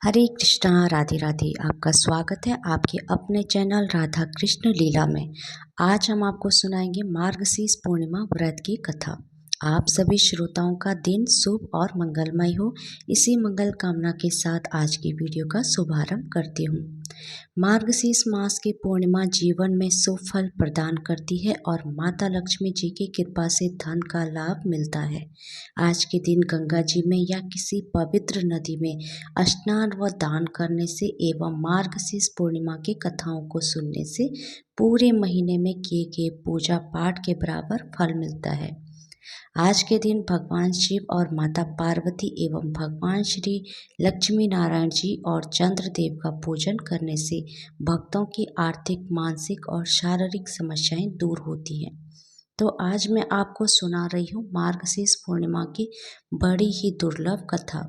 हरे कृष्णा, राधे राधे। आपका स्वागत है आपके अपने चैनल राधा कृष्ण लीला में। आज हम आपको सुनाएंगे मार्गशीर्ष पूर्णिमा व्रत की कथा। आप सभी श्रोताओं का दिन शुभ और मंगलमय हो, इसी मंगल कामना के साथ आज की वीडियो का शुभारंभ करती हूँ। मार्गशीर्ष मास की पूर्णिमा जीवन में शुभ फल प्रदान करती है और माता लक्ष्मी जी की कृपा से धन का लाभ मिलता है। आज के दिन गंगा जी में या किसी पवित्र नदी में स्नान व दान करने से एवं मार्गशीर्ष पूर्णिमा की कथाओं को सुनने से पूरे महीने में किए गए पूजा पाठ के बराबर फल मिलता है। आज के दिन भगवान शिव और माता पार्वती एवं भगवान श्री लक्ष्मी नारायण जी और चंद्रदेव का पूजन करने से भक्तों की आर्थिक, मानसिक और शारीरिक समस्याएं दूर होती हैं। तो आज मैं आपको सुना रही हूँ मार्गशीर्ष पूर्णिमा की बड़ी ही दुर्लभ कथा।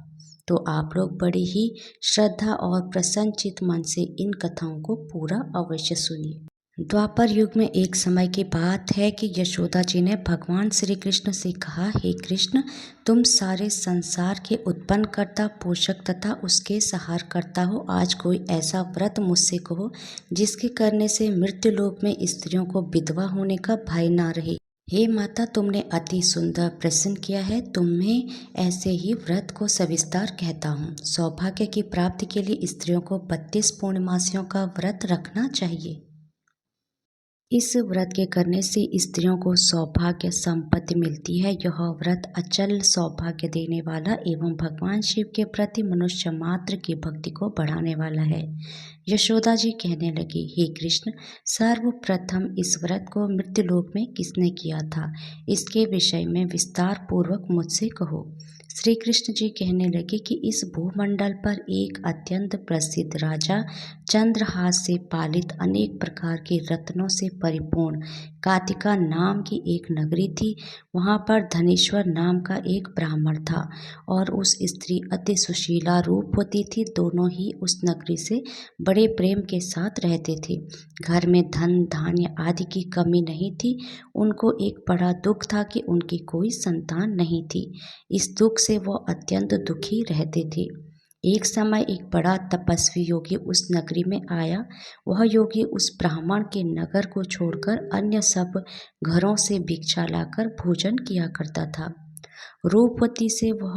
तो आप लोग बड़ी ही श्रद्धा और प्रसन्नचित मन से इन कथाओं को पूरा अवश्य सुनिए। द्वापर युग में एक समय की बात है कि यशोदा जी ने भगवान श्री कृष्ण से कहा, हे कृष्ण, तुम सारे संसार के उत्पन्न करता, पोषक तथा उसके सहार करता हो। आज कोई ऐसा व्रत मुझसे कहो जिसके करने से मृत्यु लोक में स्त्रियों को विधवा होने का भय ना रहे। हे माता, तुमने अति सुंदर प्रश्न किया है। तुम्हें ऐसे ही व्रत को सविस्तार कहता हूँ। सौभाग्य की प्राप्ति के लिए स्त्रियों को 32 पूर्णमासियों का व्रत रखना चाहिए। इस व्रत के करने से स्त्रियों को सौभाग्य संपत्ति मिलती है। यह व्रत अचल सौभाग्य देने वाला एवं भगवान शिव के प्रति मनुष्य मात्र की भक्ति को बढ़ाने वाला है। यशोदा जी कहने लगी, हे कृष्ण, सर्वप्रथम इस व्रत को मृत्युलोक में किसने किया था, इसके विषय में विस्तार पूर्वक मुझसे कहो। श्री कृष्ण जी कहने लगे कि इस भूमंडल पर एक अत्यंत प्रसिद्ध राजा चंद्रहास से पालित अनेक प्रकार के रत्नों से परिपूर्ण कातिका नाम की एक नगरी थी। वहाँ पर धनेश्वर नाम का एक ब्राह्मण था और उस स्त्री अति सुशीला रूपवती थी। दोनों ही उस नगरी से बड़े प्रेम के साथ रहते थे। घर में धन धान्य आदि की कमी नहीं थी। उनको एक बड़ा दुख था कि उनकी कोई संतान नहीं थी। इस दुख से वो अत्यंत दुखी रहते थे। एक समय एक बड़ा तपस्वी योगी उस नगरी में आया। वह योगी उस ब्राह्मण के नगर को छोड़कर अन्य सब घरों से भिक्षा लाकर भोजन किया करता था। रूपवती से वह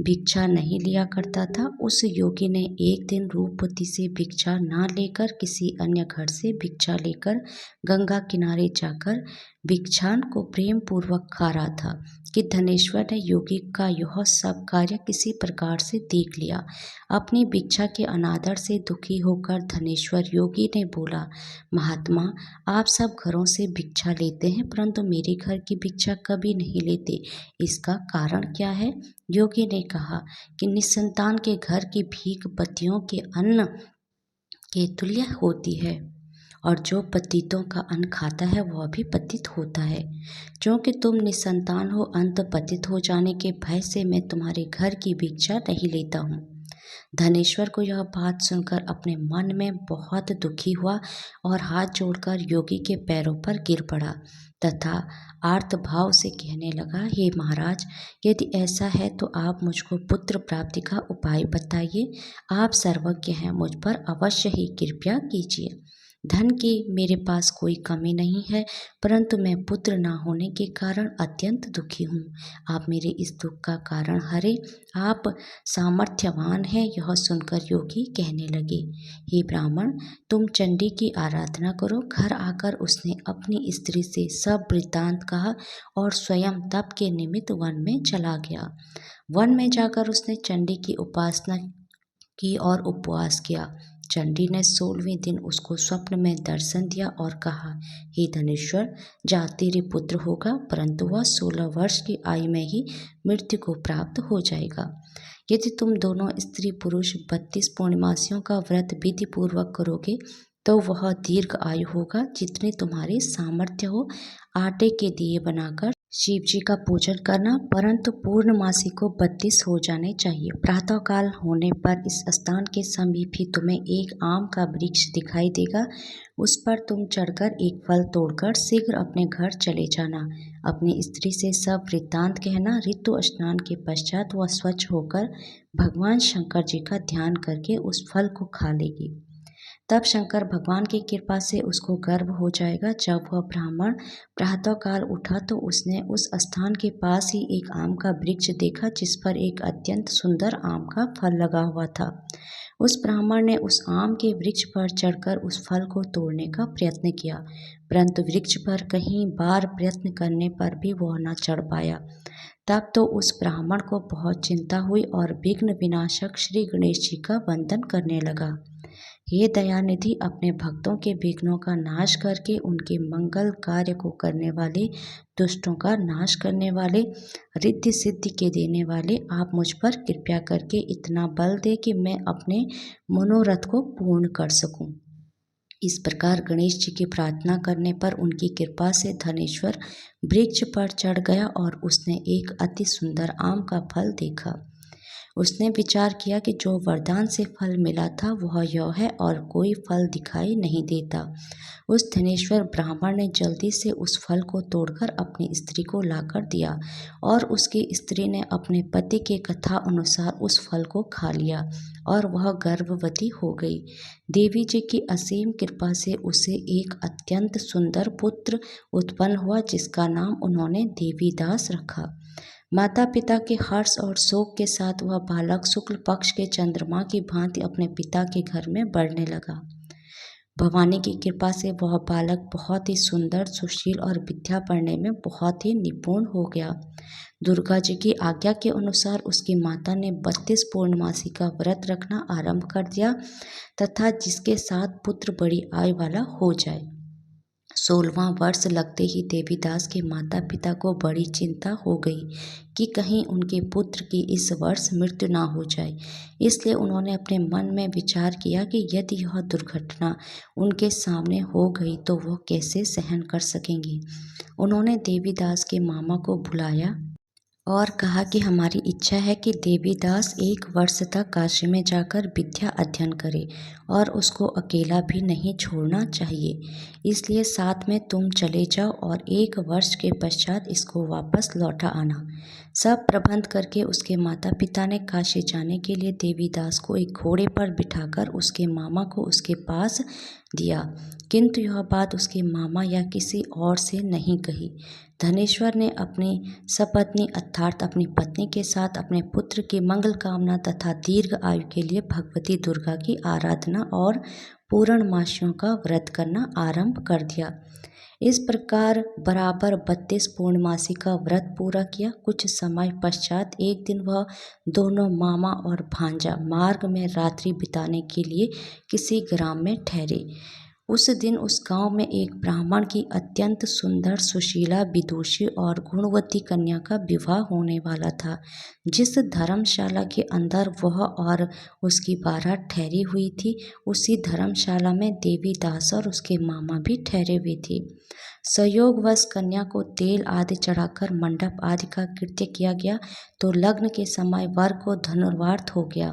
भिक्षा नहीं लिया करता था। उस योगी ने एक दिन रूपवती से भिक्षा ना लेकर किसी अन्य घर से भिक्षा लेकर गंगा किनारे जाकर भिक्षान को प्रेम पूर्वक खा रहा था कि धनेश्वर ने योगी का यह सब कार्य किसी प्रकार से देख लिया। अपनी भिक्षा के अनादर से दुखी होकर धनेश्वर योगी ने बोला, महात्मा, आप सब घरों से भिक्षा लेते हैं परंतु मेरे घर की भिक्षा कभी नहीं लेते, इसका कारण क्या है? योगी ने कहा कि निसंतान के घर की भीख पतियों के अन्न के तुल्य होती है और जो पतितों का अन्न खाता है वह भी पतित होता है। क्योंकि तुम निसंतान हो, अंत पतित हो जाने के भय से मैं तुम्हारे घर की भिक्षा नहीं लेता हूँ। धनेश्वर को यह बात सुनकर अपने मन में बहुत दुखी हुआ और हाथ जोड़कर योगी के पैरों पर गिर पड़ा तथा आर्त भाव से कहने लगा, हे महाराज, यदि ऐसा है तो आप मुझको पुत्र प्राप्ति का उपाय बताइए। आप सर्वज्ञ हैं, मुझ पर अवश्य ही कृपा कीजिए। धन की मेरे पास कोई कमी नहीं है परंतु मैं पुत्र ना होने के कारण अत्यंत दुखी हूँ। आप मेरे इस दुख का कारण हरे, आप सामर्थ्यवान हैं। यह सुनकर योगी कहने लगे, हे ब्राह्मण, तुम चंडी की आराधना करो। घर आकर उसने अपनी स्त्री से सब वृत्तांत कहा और स्वयं तप के निमित्त वन में चला गया। वन में जाकर उसने चंडी की उपासना की और उपवास किया। चंडी ने 16वें दिन उसको स्वप्न में दर्शन दिया और कहा, हे धनेश्वर, जा, तेरे पुत्र होगा परंतु वह 16 वर्ष की आयु में ही मृत्यु को प्राप्त हो जाएगा। यदि तुम दोनों स्त्री पुरुष 32 पूर्णमासियों का व्रत विधि पूर्वक करोगे तो वह दीर्घ आयु होगा। जितने तुम्हारे सामर्थ्य हो आटे के दिए बनाकर शिव जी का पूजन करना, परंतु पूर्णमासी को 32 हो जाने चाहिए। प्रातःकाल होने पर इस स्थान के समीप ही तुम्हें एक आम का वृक्ष दिखाई देगा। उस पर तुम चढ़कर एक फल तोड़कर शीघ्र अपने घर चले जाना। अपनी स्त्री से सब वृत्तांत कहना। ऋतु स्नान के पश्चात वह स्वच्छ होकर भगवान शंकर जी का ध्यान करके उस फल को खा लेगी। तब शंकर भगवान की कृपा से उसको गर्भ हो जाएगा। जब वह ब्राह्मण प्रातःकाल उठा तो उसने उस स्थान के पास ही एक आम का वृक्ष देखा जिस पर एक अत्यंत सुंदर आम का फल लगा हुआ था। उस ब्राह्मण ने उस आम के वृक्ष पर चढ़कर उस फल को तोड़ने का प्रयत्न किया, परंतु वृक्ष पर कई बार प्रयत्न करने पर भी वह न चढ़ पाया। तब तो उस ब्राह्मण को बहुत चिंता हुई और विघ्न विनाशक श्री गणेश जी का वंदन करने लगा। हे दयानिधि, अपने भक्तों के विघ्नों का नाश करके उनके मंगल कार्य को करने वाले, दुष्टों का नाश करने वाले, रिद्धि सिद्धि के देने वाले, आप मुझ पर कृपा करके इतना बल दे कि मैं अपने मनोरथ को पूर्ण कर सकूं। इस प्रकार गणेश जी की प्रार्थना करने पर उनकी कृपा से धनेश्वर वृक्ष पर चढ़ गया और उसने एक अति सुंदर आम का फल देखा। उसने विचार किया कि जो वरदान से फल मिला था वह यह है और कोई फल दिखाई नहीं देता। उस धनेश्वर ब्राह्मण ने जल्दी से उस फल को तोड़कर अपनी स्त्री को लाकर दिया और उसकी स्त्री ने अपने पति के कथा अनुसार उस फल को खा लिया और वह गर्भवती हो गई। देवी जी की असीम कृपा से उसे एक अत्यंत सुंदर पुत्र उत्पन्न हुआ जिसका नाम उन्होंने देवीदास रखा। माता पिता के हर्ष और शोक के साथ वह बालक शुक्ल पक्ष के चंद्रमा की भांति अपने पिता के घर में बढ़ने लगा। भवानी की कृपा से वह बालक बहुत ही सुंदर, सुशील और विद्या पढ़ने में बहुत ही निपुण हो गया। दुर्गा जी की आज्ञा के अनुसार उसकी माता ने 32 पूर्णमासी का व्रत रखना आरंभ कर दिया तथा जिसके साथ पुत्र बड़ी आयु वाला हो जाए। 16वां वर्ष लगते ही देवीदास के माता पिता को बड़ी चिंता हो गई कि कहीं उनके पुत्र की इस वर्ष मृत्यु ना हो जाए। इसलिए उन्होंने अपने मन में विचार किया कि यदि यह दुर्घटना उनके सामने हो गई तो वह कैसे सहन कर सकेंगे। उन्होंने देवीदास के मामा को बुलाया और कहा कि हमारी इच्छा है कि देवीदास 1 वर्ष तक काशी में जाकर विद्या अध्ययन करे और उसको अकेला भी नहीं छोड़ना चाहिए। इसलिए साथ में तुम चले जाओ और 1 वर्ष के पश्चात इसको वापस लौटा आना। सब प्रबंध करके उसके माता पिता ने काशी जाने के लिए देवीदास को एक घोड़े पर बिठाकर उसके मामा को उसके पास दिया, किंतु यह बात उसके मामा या किसी और से नहीं कही। धनेश्वर ने अपनी सपत्नी अर्थात अपनी पत्नी के साथ अपने पुत्र की मंगल कामना तथा दीर्घ आयु के लिए भगवती दुर्गा की आराधना और पूर्णमासियों का व्रत करना आरंभ कर दिया। इस प्रकार बराबर 32 पूर्णमासी का व्रत पूरा किया। कुछ समय पश्चात एक दिन वह दोनों मामा और भांजा मार्ग में रात्रि बिताने के लिए किसी ग्राम में ठहरे। उस दिन उस गांव में एक ब्राह्मण की अत्यंत सुंदर, सुशीला, विदुषी और गुणवती कन्या का विवाह होने वाला था। जिस धर्मशाला के अंदर वह और उसकी बारात ठहरी हुई थी, उसी धर्मशाला में देवीदास और उसके मामा भी ठहरे हुए थे। संयोगवश कन्या को तेल आदि चढ़ाकर मंडप आदि का कृत्य किया गया तो लग्न के समय वर को धनुर्वात हो गया।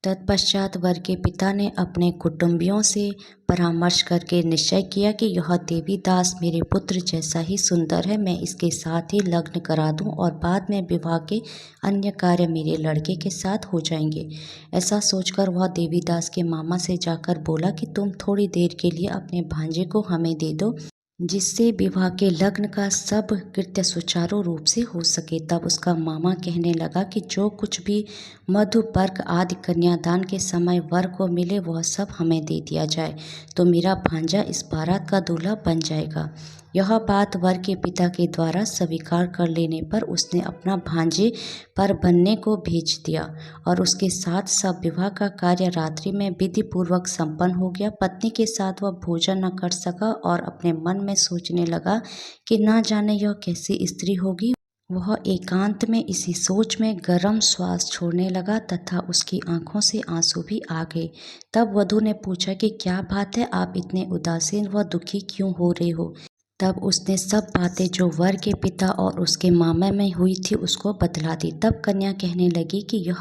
तत्पश्चात वर के पिता ने अपने कुटुंबियों से परामर्श करके निश्चय किया कि यह देवीदास मेरे पुत्र जैसा ही सुंदर है, मैं इसके साथ ही लग्न करा दूं और बाद में विवाह के अन्य कार्य मेरे लड़के के साथ हो जाएंगे। ऐसा सोचकर वह देवीदास के मामा से जाकर बोला कि तुम थोड़ी देर के लिए अपने भांजे को हमें दे दो, जिससे विवाह के लग्न का सब कृत्य सुचारू रूप से हो सके। तब उसका मामा कहने लगा कि जो कुछ भी मधुपर्क आदि कन्यादान के समय वर को मिले वह सब हमें दे दिया जाए, तो मेरा भांजा इस बारात का दूल्हा बन जाएगा। यह बात वर के पिता के द्वारा स्वीकार कर लेने पर उसने अपना भांजे पर बनने को भेज दिया और उसके साथ सब विवाह का कार्य रात्रि में विधि पूर्वक संपन्न हो गया। पत्नी के साथ वह भोजन न कर सका और अपने मन में सोचने लगा कि ना जाने यह कैसी स्त्री होगी। वह एकांत में इसी सोच में गर्म श्वास छोड़ने लगा तथा उसकी आंखों से आंसू भी आ गए। तब वधू ने पूछा कि क्या बात है, आप इतने उदासीन व दुखी क्यों हो रहे हो। तब उसने सब बातें जो वर के पिता और उसके मामा में हुई थी उसको बतला दी। तब कन्या कहने लगी कि यह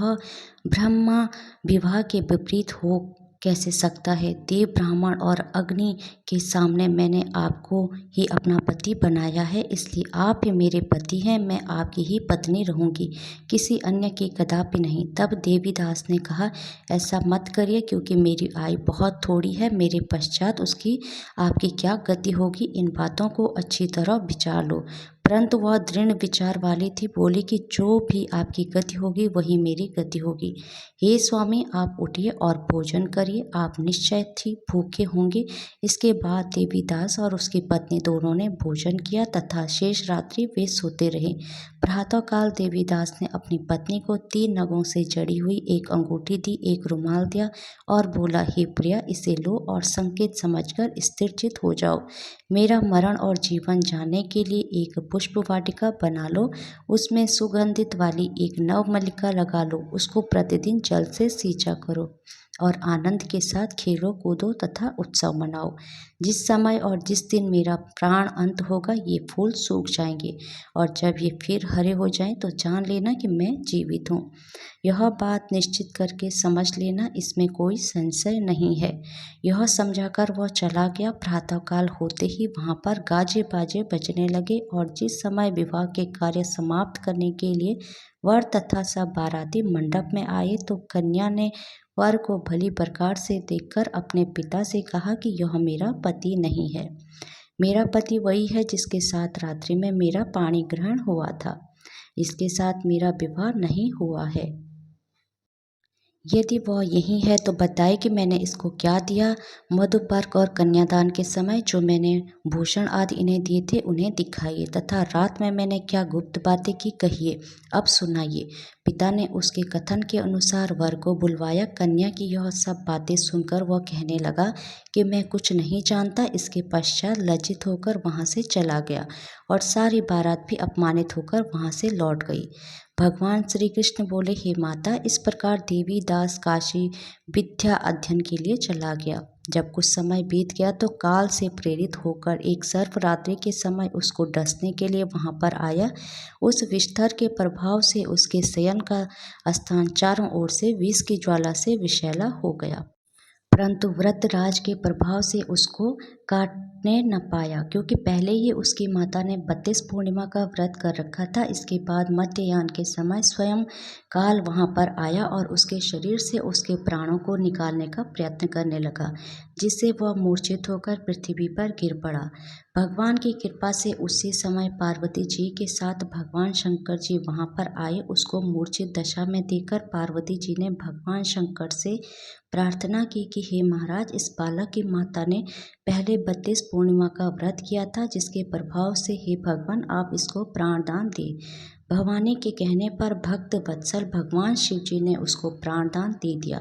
ब्रह्मा विवाह के विपरीत हो कैसे सकता है? देव, ब्राह्मण और अग्नि के सामने मैंने आपको ही अपना पति बनाया है, इसलिए आप ही मेरे पति हैं। मैं आपकी ही पत्नी रहूंगी, किसी अन्य की कदापि नहीं। तब देवीदास ने कहा, ऐसा मत करिए, क्योंकि मेरी आयु बहुत थोड़ी है। मेरे पश्चात उसकी आपकी क्या गति होगी, इन बातों को अच्छी तरह विचार लो। परंतु वह दृढ़ विचार वाली थी, बोली कि जो भी आपकी गति होगी वही मेरी गति होगी। हे स्वामी, आप उठिए और भोजन करिए, आप निश्चय ही भूखे होंगे। इसके बाद देवीदास और उसकी पत्नी दोनों ने भोजन किया तथा शेष रात्रि वे सोते रहे। प्रातःकाल देवीदास ने अपनी पत्नी को 3 नगों से जड़ी हुई एक अंगूठी दी, एक रुमाल दिया और बोला, हे प्रिया, इसे लो और संकेत समझकर स्थिरचित हो जाओ। मेरा मरण और जीवन जानने के लिए एक पुष्प वाटिका बना लो, उसमें सुगंधित वाली एक नवमल्लिका लगा लो, उसको प्रतिदिन जल से सींचा करो और आनंद के साथ खेलो कूदो तथा उत्सव मनाओ। जिस समय और जिस दिन मेरा प्राण अंत होगा, ये फूल सूख जाएंगे और जब ये फिर हरे हो जाएं तो जान लेना कि मैं जीवित हूँ। यह बात निश्चित करके समझ लेना, इसमें कोई संशय नहीं है। यह समझाकर वह चला गया। प्रातःकाल होते ही वहाँ पर गाजे बाजे बजने लगे और जिस समय विवाह के कार्य समाप्त करने के लिए वर तथा सब बाराती मंडप में आए, तो कन्या ने वर को भली प्रकार से देखकर अपने पिता से कहा कि यह मेरा पति नहीं है। मेरा पति वही है जिसके साथ रात्रि में मेरा पाणी ग्रहण हुआ था। इसके साथ मेरा विवाह नहीं हुआ है। यदि वह यही है तो बताए कि मैंने इसको क्या दिया। मधुपर्क और कन्यादान के समय जो मैंने भूषण आदि इन्हें दिए थे उन्हें दिखाइए, तथा रात में मैंने क्या गुप्त बातें की कहिए, अब सुनाइए। पिता ने उसके कथन के अनुसार वर को बुलवाया। कन्या की यह सब बातें सुनकर वह कहने लगा कि मैं कुछ नहीं जानता। इसके पश्चात लज्जित होकर वहाँ से चला गया और सारी बारात भी अपमानित होकर वहाँ से लौट गई। भगवान श्री कृष्ण बोले, हे माता, इस प्रकार देवीदास काशी विद्या अध्ययन के लिए चला गया। जब कुछ समय बीत गया तो काल से प्रेरित होकर एक सर्प रात्रि के समय उसको डसने के लिए वहां पर आया। उस विषधर के प्रभाव से उसके शयन का स्थान चारों ओर से विष की ज्वाला से विषैला हो गया, परंतु व्रतराज के प्रभाव से उसको काटने न पाया, क्योंकि पहले ही उसकी माता ने 32 पूर्णिमा का व्रत कर रखा था। इसके बाद मध्ययान के समय स्वयं काल वहां पर आया और उसके शरीर से उसके प्राणों को निकालने का प्रयत्न करने लगा, जिससे वह मूर्छित होकर पृथ्वी पर गिर पड़ा। भगवान की कृपा से उसी समय पार्वती जी के साथ भगवान शंकर जी वहां पर आए। उसको मूर्छित दशा में देखकर पार्वती जी ने भगवान शंकर से प्रार्थना की कि हे महाराज, इस बालक की माता ने पहले 32 पूर्णिमा का व्रत किया था, जिसके प्रभाव से हे भगवान आप इसको प्राणदान दे। भवानी के कहने पर भक्त वत्सल भगवान शिव जी ने उसको प्राणदान दे दिया।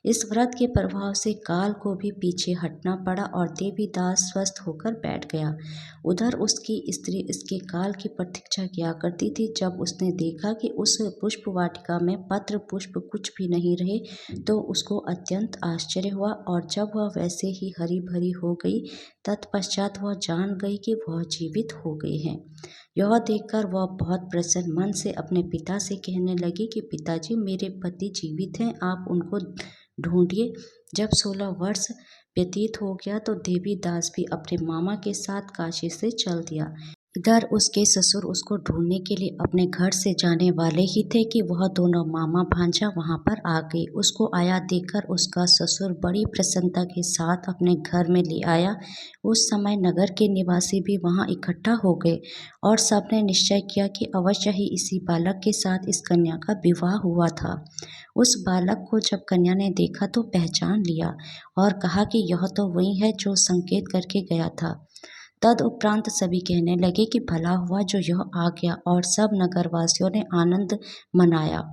इस व्रत के प्रभाव से काल को भी पीछे हटना पड़ा और देवीदास स्वस्थ होकर बैठ गया। उधर उसकी स्त्री इसके काल की प्रतीक्षा किया करती थी। जब उसने देखा कि उस पुष्प वाटिका में पत्र पुष्प कुछ भी नहीं रहे, तो उसको अत्यंत आश्चर्य हुआ और जब वह वैसे ही हरी भरी हो गई, तत्पश्चात वह जान गई कि वह जीवित हो गए हैं। यह देखकर वह बहुत प्रसन्न मन से अपने पिता से कहने लगी कि पिताजी, मेरे पति जीवित हैं, आप उनको ढूंढिए। जब 16 वर्ष व्यतीत हो गया तो देवीदास भी अपने मामा के साथ काशी से चल दिया। इधर उसके ससुर उसको ढूंढने के लिए अपने घर से जाने वाले ही थे कि वह दोनों मामा भांजा वहां पर आ गए। उसको आया देखकर उसका ससुर बड़ी प्रसन्नता के साथ अपने घर में ले आया। उस समय नगर के निवासी भी वहां इकट्ठा हो गए और सबने निश्चय किया कि अवश्य ही इसी बालक के साथ इस कन्या का विवाह हुआ था। उस बालक को जब कन्या ने देखा तो पहचान लिया और कहा कि यह तो वही है जो संकेत करके गया था। तद उपरांत सभी कहने लगे कि भला हुआ जो यह आ गया, और सब नगरवासियों ने आनंद मनाया।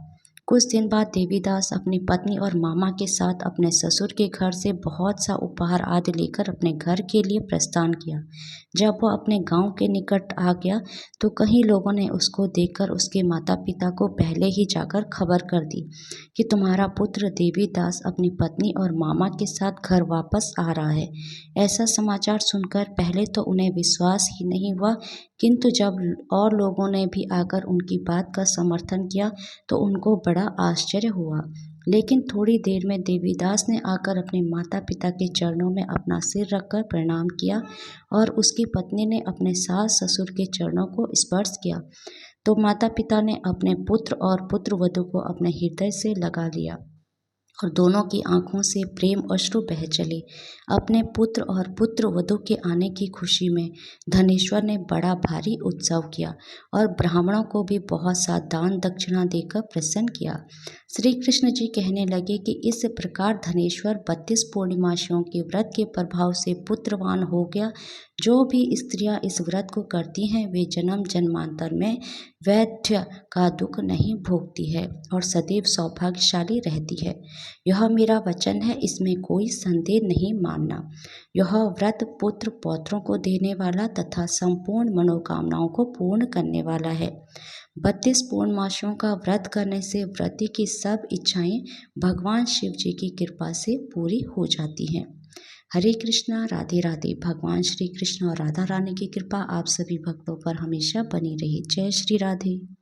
कुछ दिन बाद देवीदास अपनी पत्नी और मामा के साथ अपने ससुर के घर से बहुत सा उपहार आदि लेकर अपने घर के लिए प्रस्थान किया। जब वह अपने गांव के निकट आ गया तो कई लोगों ने उसको देखकर उसके माता पिता को पहले ही जाकर खबर कर दी कि तुम्हारा पुत्र देवीदास अपनी पत्नी और मामा के साथ घर वापस आ रहा है। ऐसा समाचार सुनकर पहले तो उन्हें विश्वास ही नहीं हुआ, किंतु जब और लोगों ने भी आकर उनकी बात का समर्थन किया तो उनको बड़ा आश्चर्य हुआ। लेकिन थोड़ी देर में देवीदास ने आकर अपने माता पिता के चरणों में अपना सिर रखकर प्रणाम किया और उसकी पत्नी ने अपने सास ससुर के चरणों को स्पर्श किया तो माता पिता ने अपने पुत्र और पुत्रवधू को अपने हृदय से लगा लिया और दोनों की आंखों से प्रेम अश्रु बह चले। अपने पुत्र और पुत्रवधू के आने की खुशी में धनेश्वर ने बड़ा भारी उत्सव किया और ब्राह्मणों को भी बहुत सा दान दक्षिणा देकर प्रसन्न किया। श्री कृष्ण जी कहने लगे कि इस प्रकार धनेश्वर 32 पूर्णिमासियों के व्रत के प्रभाव से पुत्रवान हो गया। जो भी स्त्रियां इस व्रत को करती हैं वे जन्म जन्मांतर में वैधव्य का दुख नहीं भोगती है और सदैव सौभाग्यशाली रहती है। यह मेरा वचन है, इसमें कोई संदेह नहीं मानना। यह व्रत पुत्र पौत्रों को देने वाला तथा संपूर्ण मनोकामनाओं को पूर्ण करने वाला है। 32 पूर्णमासियों का व्रत करने से व्रती की सब इच्छाएं भगवान शिव जी की कृपा से पूरी हो जाती हैं। हरे कृष्णा, राधे राधे। भगवान श्री कृष्ण और राधा रानी की कृपा आप सभी भक्तों पर हमेशा बनी रही। जय श्री राधे।